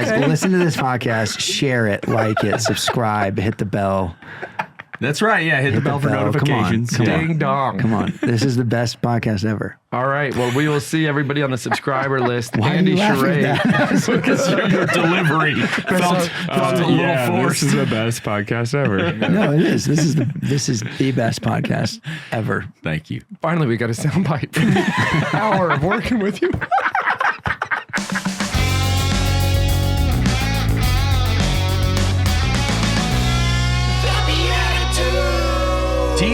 Guys, listen to this podcast, share it, like it, subscribe, hit the bell. That's right. Yeah, hit the bell for notifications. Come on. Ding dong. Come on. This is the best podcast ever. All right. Well, we will see everybody on the subscriber list. Why Andy are you laughing Churray. at that? Because your delivery felt a little forced. This is the best podcast ever. No, it is. This is the best podcast ever. Thank you. Finally, we got a soundbite from the hour of working with you.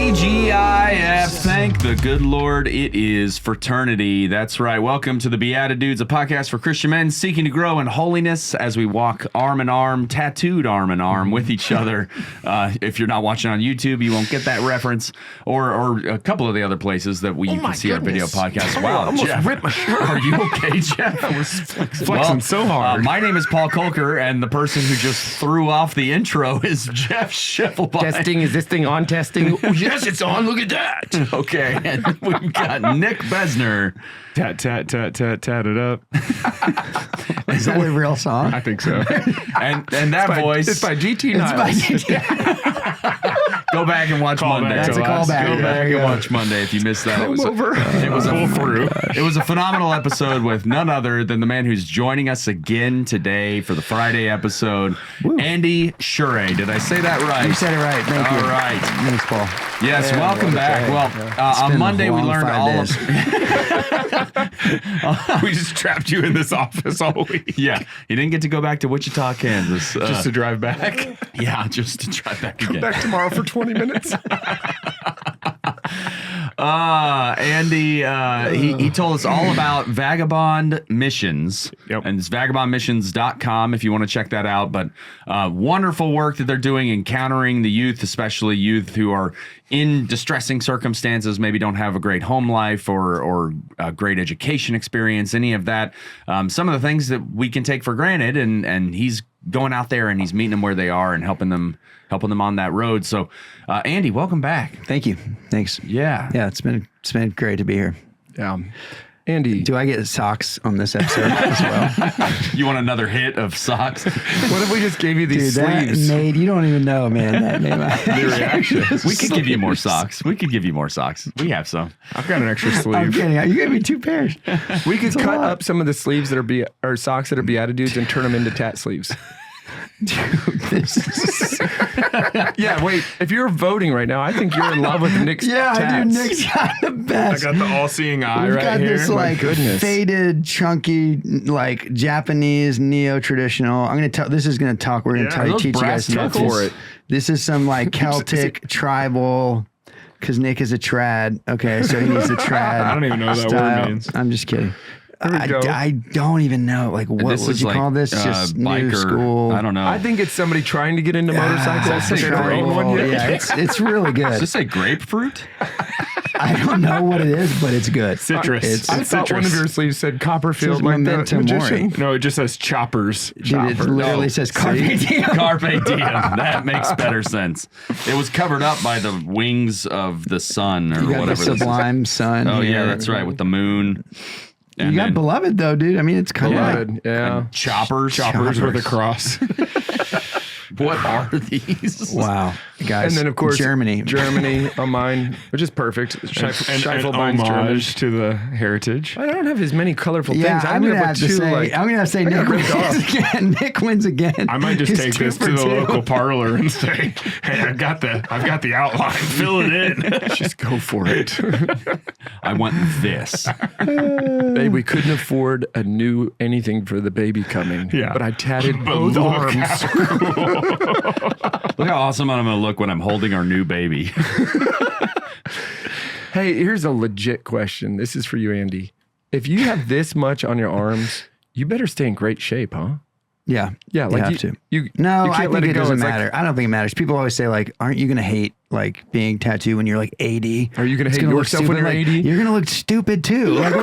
TGIF, thank the good Lord, it is fraternity. That's right. Welcome to the BeatiDudes, a podcast for Christian men seeking to grow in holiness as we walk arm in arm, tattooed arm in arm with each other. If you're not watching on YouTube, you won't get that reference, or a couple of the other places that you can see our video podcast. Wow, I almost Jeff, ripped my shirt. are you okay, Jeff? I was flexing so hard. My name is Paul Kolker, and the person who just threw off the intro is Jeff Schiffelbein. Testing, is this thing on testing? Oh, yes, it's on. Look at that. Okay, and we've got Nick Besner. Tat, tat, tat, tat, tat it up. Is that a real song? I think so. And that voice. It's by GT Niles. Go back and watch Call Monday. back That's a last- callback. Go There back you and go. watch Monday if you missed that. It was through. it was a phenomenal episode with none other than the man who's joining us again today for the Friday episode, Andy Churray. Did I say that right? You said it right. Thank you. All right. Thanks, Paul. Yes, Yeah, welcome back. Well, on been a Monday we long learned 5 all days. of We just trapped you in this office all week. Yeah, he didn't get to go back to Wichita, Kansas. Just to drive back. Yeah, just to try back again. Back tomorrow for 20 minutes. Andy, he told us all about Vagabond Missions. Yep. And it's vagabondmissions.com if you want to check that out. But wonderful work that they're doing, encountering the youth, especially youth who are in distressing circumstances, maybe don't have a great home life or a great education experience, any of that. Some of the things that we can take for granted, and he's going out there and he's meeting them where they are and helping them on that road. So, Andy, welcome back. Thank you. Thanks. Yeah. Yeah, it's been great to be here. Yeah. Andy, Do I get socks on this episode as well? You want another hit of socks? what if we just gave you these Dude, that sleeves? made, you don't even know, man. That made my reaction. We could give you more socks. We have some. I've got an extra I'm sleeve. kidding. You gave me 2 pairs. We could a cut lot. up some of the sleeves that are or socks that are BeatiDudes and turn them into tat sleeves. Yeah, wait. If you're voting right now, I think you're in love with Nick's tats. I do. Nick's got the I best. got the all-seeing eye We've right got here. this like goodness. faded, chunky, like Japanese neo-traditional. I'm gonna tell. This is gonna talk. We're gonna Yeah, those teach you brass guys knuckles. for it. This is some like Celtic tribal. Because Nick is a trad. Okay, so he needs a trad. I don't even know what that style. word means. I'm just kidding. we go. I don't even know. Like, what This would is you like, call this? Just new biker. school. I don't know. I think it's somebody trying to get into motorcycles. Is They it don't great? own one yet. Yeah, it's really Does good. this say grapefruit? I don't know what it is, but it's good. Citrus. It's- I It's thought one of citrus. your sleeves said Copperfield, Says like the Memento magician. Mori. No, it just says choppers. Dude, it literally says Carpe Diem. Carpe diem. That makes better sense. It was covered up by the wings of the sun or You got the whatever. this is. sublime sun. Oh, yeah, here. that's right. With the moon. You And got then Beloved though, dude. I mean, it's kind of Beloved, yeah. choppers. Choppers with a cross. What are these? wow, guys. And then, of course, Germany. Germany on mine, which is perfect. An Scheifelbein's German. homage to the heritage. I don't have as many colorful Yeah, things. I'm gonna have to two, say. like, I'm gonna have to say I got Nick ripped wins off. again. Nick wins again. I might just He's take 2 this for to the 2. local parlor and say, "Hey, I've got the outline. Fill it in. Just go for it." I want this. Babe, we couldn't afford a new anything for the baby coming. Yeah. But I tatted But both look arms. how cool. Look how awesome I'm going to look when I'm holding our new baby. Hey, here's a legit question. This is for you, Andy. If you have this much on your arms, you better stay in great shape, huh? Yeah, Yeah, like you have you, to. You, No, you I can't let think it go. doesn't It's like, matter. I don't think it matters. People always say like, "Aren't you gonna hate like being tattooed when you're like 80? Are you gonna It's hate look yourself when stupid." you're Like, 80? You're gonna look stupid too. Like,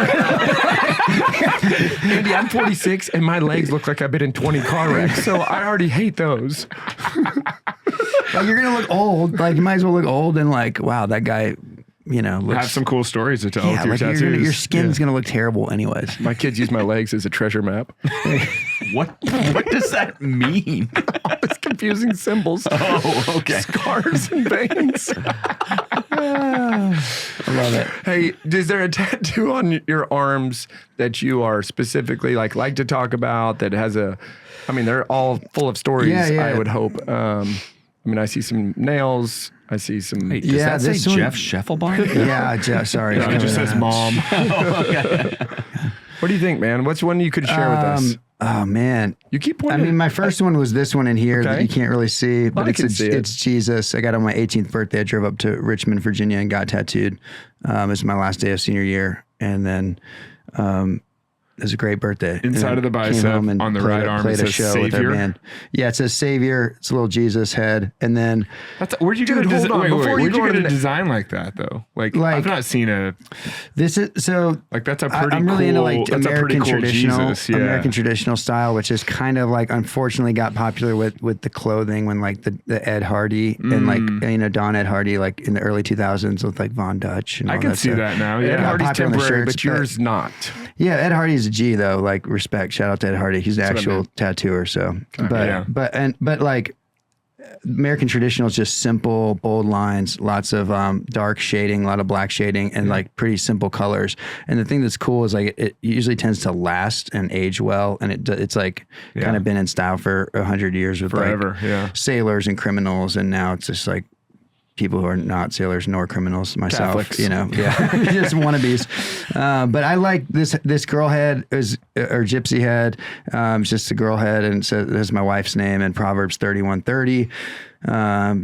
Andy, I'm 46 and my legs look like I've been in 20 car wrecks, so I already hate those. like you're gonna look old. Like you might as well look old and like, wow, that guy looks, Have some cool stories to tell with your like tattoos. your skin's gonna look terrible anyways. My kids use my legs as a treasure map. What does that mean? It's confusing symbols. Oh, okay. Scars and veins. I love it. Hey, is there a tattoo on your arms that you are specifically like to talk about that has they're all full of stories, Yeah. I would hope. I see some nails. I see some. Wait, does that say this one- Jeff Scheffelbein? Yeah, Jeff, sorry. No, it just says mom. What do you think, man? What's one you could share with us? Oh man, You keep I pointing. mean, my first one was this one in here that Okay. you can't really see, but I can see it. it's Jesus. I got it on my 18th birthday. I drove up to Richmond, Virginia, and got tattooed. It was my last day of senior year, and then it was a great birthday. Inside And of the I came bicep, home and on the played right a- arm, played it a says show with our Savior. band. Yeah, it says Savior. It's a little Jesus head, and then Where'd you get a Dude, hold on. wait, Before you where'd go you get into a design like that though? Like I've not seen a this is so. that's a pretty I'm really cool. into like That's a pretty American cool traditional, Jesus. Yeah. American traditional style, which is kind of like unfortunately got popular with the clothing when like the Ed Hardy and like Don Ed Hardy like in the early 2000s with like Von Dutch. And I all can that see stuff. that now. Ed Yeah. Hardy's popular on the temporary, shirts, but yours not. Yeah, Ed Hardy's a G though. Like respect, shout out to Ed Hardy. He's an That's what I actual tattooer. So, yeah. but like American traditional is just simple, bold lines, lots of dark shading, a lot of black shading, and like pretty simple colors. And the thing that's cool is like it usually tends to last and age well, and it's like kind of been in style for 100 years with Forever, like yeah. sailors and criminals, and now it's just like people who are not sailors nor criminals, myself, Catholics. just wannabes. But I like this girl head or gypsy head. It's just a girl head, and it says this is my wife's name in Proverbs 31:30.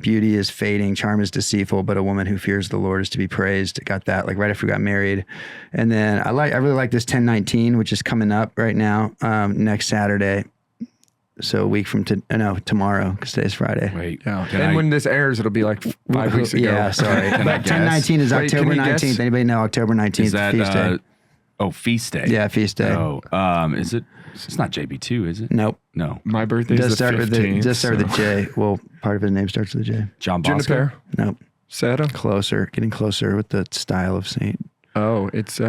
Beauty is fading, charm is deceitful, but a woman who fears the Lord is to be praised. Got that like right after we got married. And then I really like this 1019, which is coming up right now, next Saturday. So a week from tomorrow, because today's Friday. Wait. Yeah. Can And I- when this airs, it'll be like 5 weeks ago. Yeah, sorry. Can I But guess? 1019 is Wait, can October you guess? 19th. Anybody know October 19th? Is that feast day? feast day? Yeah, feast day. Oh, is it? It's not JB2, is it? Nope. No. My birthday's Does the start 15th. with start with a J. Well, part of his name starts with a J. John Bosco. Juniper, Nope. Sarah. Closer, getting closer with the style of saint. Oh, it's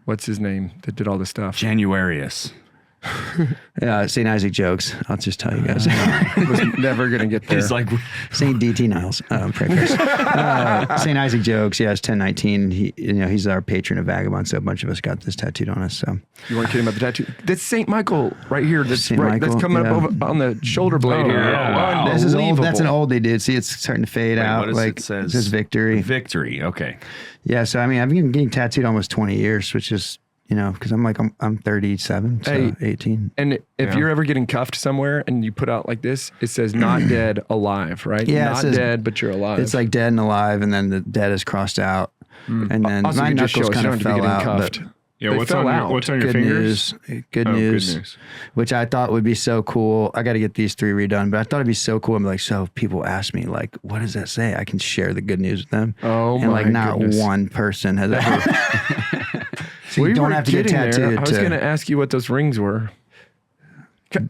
what's his name that did all the stuff? Januarius. St. Isaac jokes. I'll just tell you guys. Was never gonna get there. He's like, St. DT Niles. Pray for us. St. Isaac jokes. Yeah, it's 1019. He's our patron of Vagabond, so a bunch of us got this tattooed on us. So You weren't kidding about the tattoo. That's Saint Michael right here. That's Saint right. Michael, That's coming yeah. up over on the shoulder blade here. yeah. Wow. this is old. That's an Unbelievable. oldie, dude. See, it's starting to fade out. what is like it says? It says victory. Victory. Okay. Yeah, so I mean, I've been getting tattooed almost 20 years, which is, because I'm 37, so Hey. 18. And if you're ever getting cuffed somewhere and you put out like this, it says not dead, alive, right? Yeah, it not says- dead, but you're alive. It's like dead and alive, and then the dead is crossed out, and then Also, my you just show knuckles us you kind don't of have to be fell getting out. cuffed. But Yeah, They what's fell on out. your good fingers? news, good Oh, news, good news. which I thought would be so cool. I got to get these 3 redone, but I thought it'd be so cool. I'm like, so people ask me like, what does that say? I can share the good news with them. Oh, and like my not goodness. one person has ever. So We you don't were have to get getting there. tattooed. I was going to ask you what those rings were.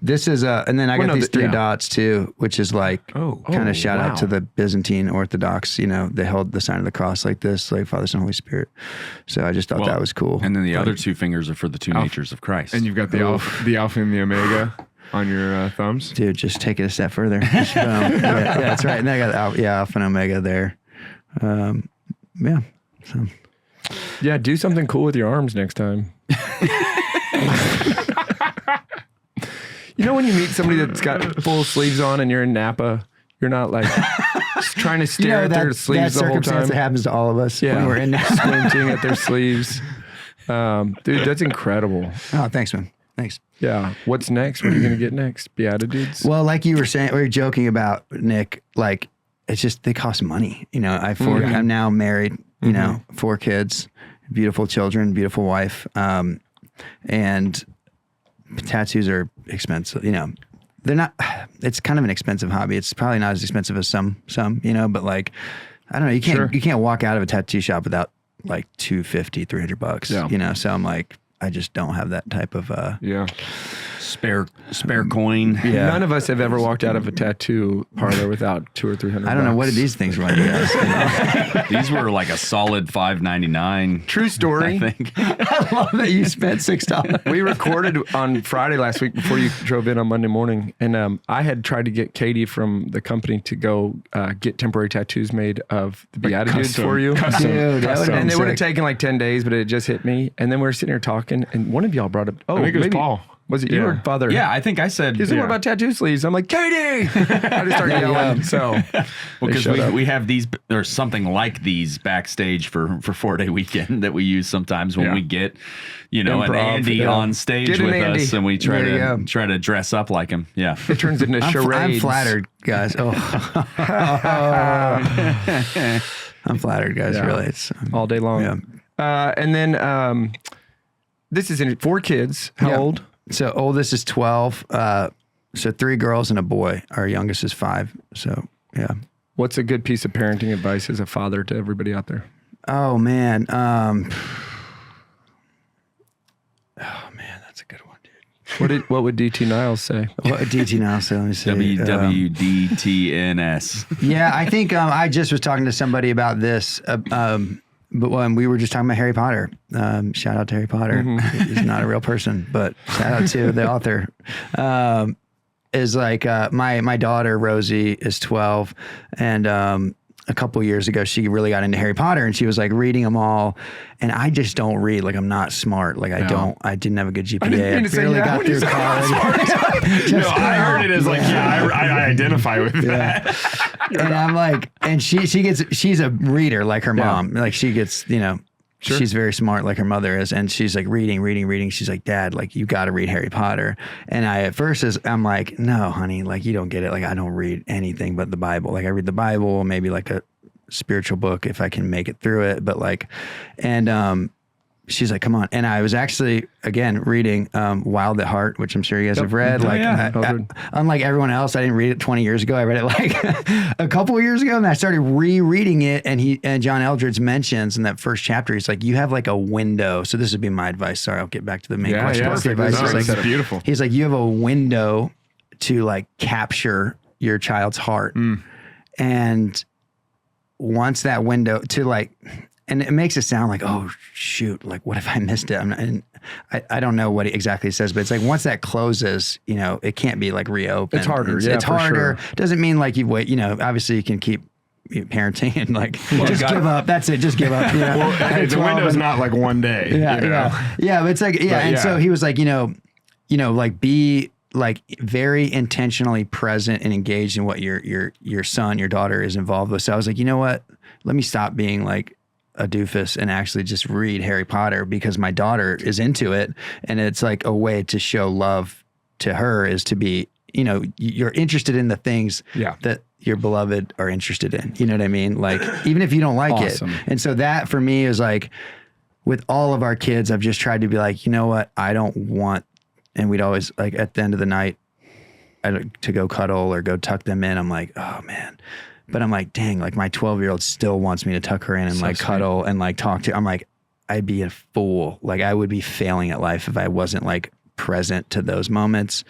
This is and then I got no, these 3 yeah. dots too, which is like kind of shout wow. out to the Byzantine Orthodox. They held the sign of the cross like this, like Father, Son, Holy Spirit. So I just thought that was cool. And then the other 2 fingers are for the 2 natures of Christ. And you've got the alpha and the omega on your thumbs. Dude, just take it a step further. Just, yeah, that's right. And I got Alpha and Omega there. Yeah. So. Yeah, do something cool with your arms next time. When you meet somebody that's got full sleeves on and you're in Napa, you're not like just trying to stare at their sleeves that the whole circumstance time. that happens to all of us Yeah, when we're in there. squinting at their sleeves. Dude, that's incredible. Oh, thanks, man. Thanks. Yeah. What's next? What are you going to get next? BeatiDudes? Well, like you were saying, we were joking about, Nick, like, it's just, they cost money. I'm now married, 4 kids, beautiful children, beautiful wife. And tattoos are expensive, they're not, it's kind of an expensive hobby. It's probably not as expensive as some, but like, I don't know, you can't walk out of a tattoo shop without like $250, $300, Yeah. so I'm like, I just don't have that type of Yeah. Spare coin. Yeah. None of us have ever walked out of a tattoo parlor without $200 or $300. I don't know, what did these things run you guys? These were like a solid $5.99. True story. I think. I love that you spent $6. We recorded on Friday last week before you drove in on Monday morning, and I had tried to get Katie from the company to go get temporary tattoos made of the BeatiDudes custom- for you. custom- Dude, that would've And been they would have sick. taken like 10 days, but it just hit me. And then we were sitting here talking, and one of y'all brought up, I think it was Paul. Was it you Yeah. or Father? Yeah, I think I said. He said, what about tattoo sleeves? I'm like, Katie! I just started yelling. So, Because showed up. we have these, or something like these backstage for 4-day weekend that we use sometimes when Yeah. we get, an Improv, Andy yeah. on stage Get an with Andy. us, and we try There you go. to dress up like him. Yeah. it turns into charades. I'm flattered, guys. Oh. I'm flattered, guys. Yeah. Really, it's All day long. Yeah. And then this is 4 kids. How Yeah. old? So oldest is 12. So 3 girls and a boy. Our youngest is 5. So yeah. What's a good piece of parenting advice as a father to everybody out there? Oh man. That's a good one, dude. What would DT Niles say? What DT now? So let me see. WWDTNS. Yeah, I think I just was talking to somebody about this. But when we were just talking about Harry Potter, shout out to Harry Potter. He's not a real person, but shout out to the author. Is like my daughter Rosie is 12, and a couple years ago she really got into Harry Potter, and she was like reading them all. And I just don't read. Like, I'm not smart. Like I didn't have a good GPA. I barely got through college. No, I heard it as like, I identify with that. And I'm like, and she's a reader like her mom. Like she gets, she's very smart like her mother is. And she's like reading. She's like, Dad, like you got to read Harry Potter. And I'm like, no, honey, like you don't get it. Like I don't read anything but the Bible. Like I read the Bible, maybe like a spiritual book if I can make it through it. But like, and she's like, come on. And I was actually, again, reading Wild at Heart, which I'm sure you guys have read. Unlike everyone else, I didn't read it 20 years ago. I read it like a couple of years ago, and I started rereading it. And John Eldredge mentions in that first chapter, he's like, you have like a window. So this would be my advice. Sorry, I'll get back to the main question. Yeah, What's the perfect. advice? No, He's That's like, beautiful. he's like, you have a window to like capture your child's heart. And once that window to like, and it makes it sound like, oh shoot, like what if I missed it? I don't know what he exactly says, but it's like once that closes, it can't be like reopened. It's harder. It's for harder. sure. Doesn't mean like you wait. Obviously you can keep parenting and like just give up. That's it. Just give up. Well, hey, the window's not like one day. Yeah. But it's like and so he was like, like be like very intentionally present and engaged in what your son, your daughter is involved with. So I was like, you know what? Let me stop being like a doofus and actually just read Harry Potter because my daughter is into it. And it's like a way to show love to her is to be, you're interested in the things that your beloved are interested in. You know what I mean? Like, even if you don't like Awesome. it. And so that for me is like, with all of our kids, I've just tried to be like, you know what? I don't want, and we'd always like at the end of the night to go cuddle or go tuck them in. I'm like, oh man. But I'm like, dang, like my 12-year-old still wants me to tuck her in and like cuddle and like talk to her. I'm like, I'd be a fool. Like I would be failing at life if I wasn't like present to those moments.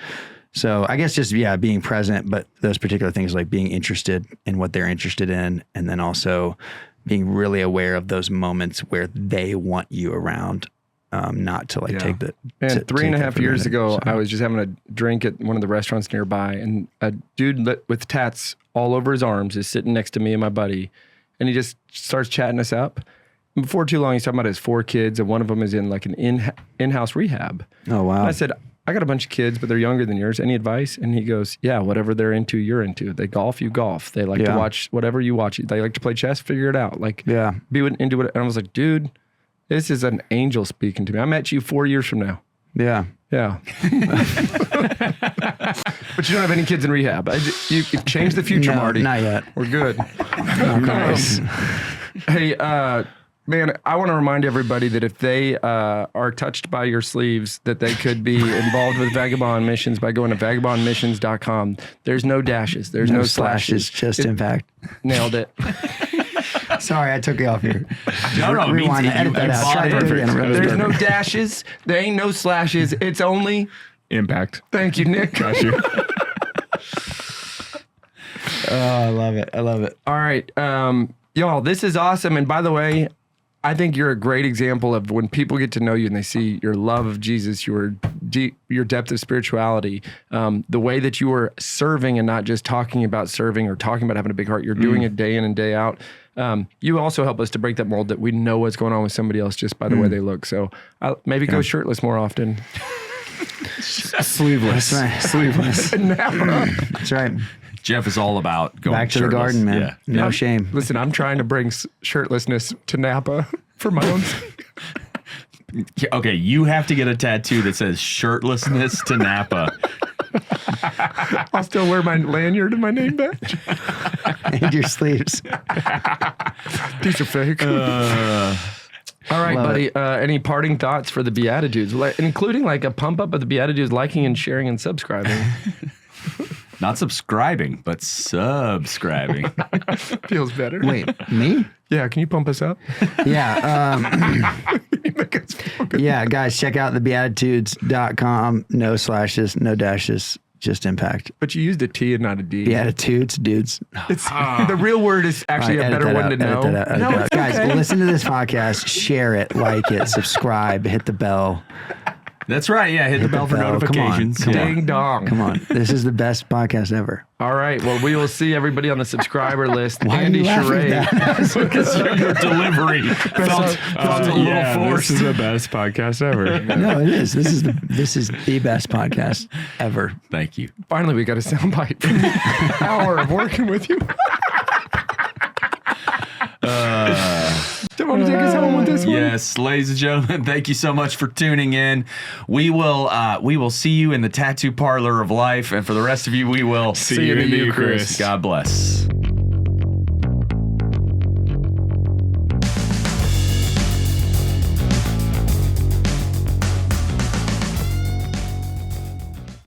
So I guess just, being present, but those particular things like being interested in what they're interested in. And then also being really aware of those moments where they want you around. Not to like take the. And to 3.5 years ago, so. I was just having a drink at one of the restaurants nearby, and a dude with tats all over his arms is sitting next to me and my buddy, and he just starts chatting us up. And before too long, he's talking about his 4 kids, and one of them is in like an in-house rehab. Oh wow! And I said, I got a bunch of kids, but they're younger than yours. Any advice? And he goes, yeah, whatever they're into, you're into. They golf, you golf. They like to watch whatever you watch. They like to play chess. Figure it out. Like be into it. And I was like, dude. This is an angel speaking to me. I met you 4 years from now. Yeah. But you don't have any kids in rehab. You changed the future, No, Marty. not yet. We're good. Nice. Hey, man, I want to remind everybody that if they are touched by your sleeves, that they could be involved with Vagabond Missions by going to vagabondmissions.com. There's no dashes. There's no slashes. Just impact. Nailed it. Sorry, I took you off here. No, it means Rewind. that Edit that out. Try it again. There's no dashes. There ain't no slashes. It's only Impact. Thank you, Nick. Got you. Oh, I love it. I love it. All right. Y'all, this is awesome. And by the way, I think you're a great example of when people get to know you and they see your love of Jesus, your depth of spirituality, the way that you are serving and not just talking about serving or talking about having a big heart. You're doing it day in and day out. You also help us to break that mold that we know what's going on with somebody else just by the way they look. So maybe go shirtless more often. Sleeveless. That's right. Sleeveless. That's right. Jeff is all about going Back to the shirtless. garden, man. Yeah. No shame. Listen, I'm trying to bring shirtlessness to Napa for my own sake. Okay, you have to get a tattoo that says shirtlessness to Napa. I'll still wear my lanyard and my name badge. And your sleeves. Piece of fake. All right, Love buddy. Any parting thoughts for the BeatiDudes, including like a pump up of the BeatiDudes, liking and sharing and subscribing? Not subscribing, but subscribing. Feels better. Wait, me? Yeah, can you pump us up? Yeah. Yeah, guys, check out the BeatiDudes.com. No slashes, no dashes, just impact. But you used a T and not a D. Beatitudes, dudes. It's, the real word is actually a better one to know. Guys, listen to this podcast, share it, like it, subscribe, hit the bell. That's right. Yeah, hit the bell for notifications. Come on. Ding dong. Come on. This is the best podcast ever. All right. Well, we will see everybody on the subscriber list. Why Andy are you laughing Churray. at that? Because your delivery felt a little Yeah, forced. this is the best podcast ever. No, it is. This is the best podcast ever. Thank you. Finally, we got a soundbite from the hour of working with you. Do you want to take us home with this one? Yes, ladies and gentlemen, thank you so much for tuning in. We will see you in the tattoo parlor of life, and for the rest of you, we will See you in the Eucharist. God bless.